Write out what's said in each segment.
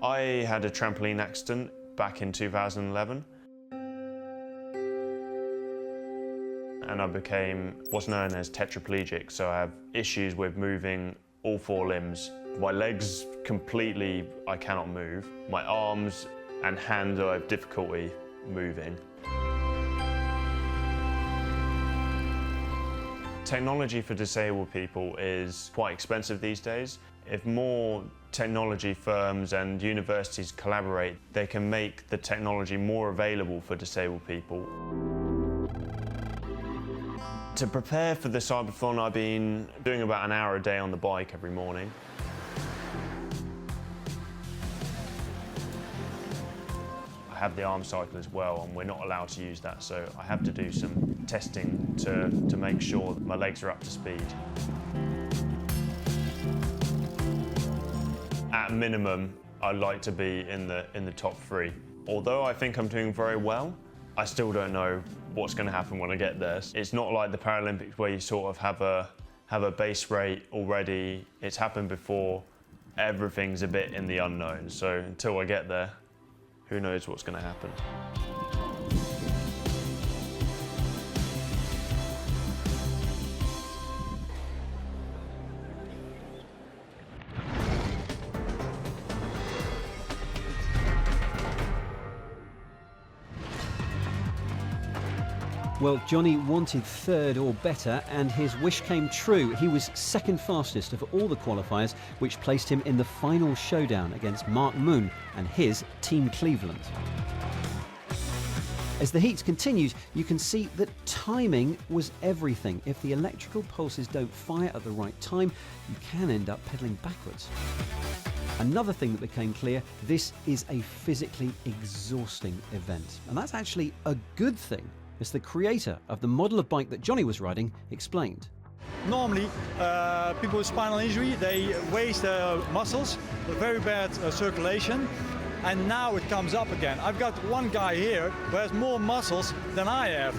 I had a trampoline accident back in 2011. And I became what's known as tetraplegic, so I have issues with moving all 4 limbs. My legs completely, I cannot move. My arms and hands I have difficulty moving. Technology for disabled people is quite expensive these days. If more technology firms and universities collaborate, they can make the technology more available for disabled people. To prepare for the Cybathlon, I've been doing about an hour a day on the bike every morning. I have the arm cycle as well, and we're not allowed to use that, so I have to do some testing to make sure that my legs are up to speed. At minimum, I'd like to be in the top 3. Although I think I'm doing very well, I still don't know what's going to happen when I get there. It's not like the Paralympics where you sort of have a base rate already. It's happened before. Everything's a bit in the unknown. So until I get there, who knows what's going to happen. Well, Johnny wanted 3rd or better, and his wish came true. He was 2nd fastest of all the qualifiers, which placed him in the final showdown against Mark Moon and his Team Cleveland. As the heats continued, you can see that timing was everything. If the electrical pulses don't fire at the right time, you can end up pedalling backwards. Another thing that became clear, this is a physically exhausting event. And that's actually a good thing, as the creator of the model of bike that Johnny was riding explained. Normally, people with spinal injury, they waste their muscles, very bad circulation, and now it comes up again. I've got one guy here who has more muscles than I have.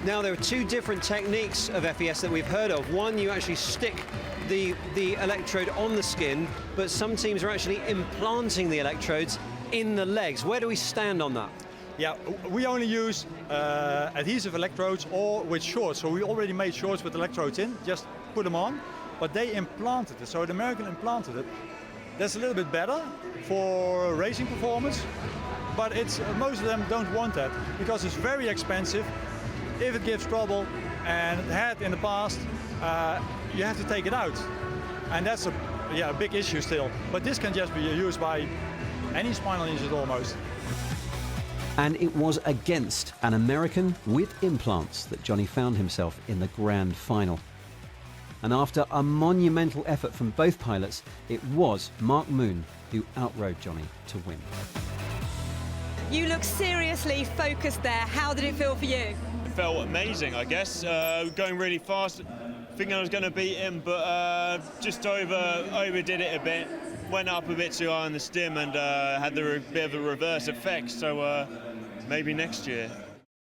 Now, there are 2 different techniques of FES that we've heard of. One, you actually stick the electrode on the skin, but some teams are actually implanting the electrodes in the legs. Where do we stand on that? Yeah, we only use adhesive electrodes or with shorts. So we already made shorts with electrodes in, just put them on. But they implanted it, so the American implanted it. That's a little bit better for racing performance, but most of them don't want that because it's very expensive. If it gives trouble, and it had in the past, you have to take it out. And that's a big issue still. But this can just be used by any spinal injured almost. And it was against an American with implants that Johnny found himself in the grand final. And after a monumental effort from both pilots, it was Mark Moon who outrode Johnny to win. You look seriously focused there. How did it feel for you? It felt amazing, I guess. Going really fast, thinking I was going to beat him, but just overdid it a bit. Went up a bit too high on the stim and had the bit of a reverse effect, so maybe next year.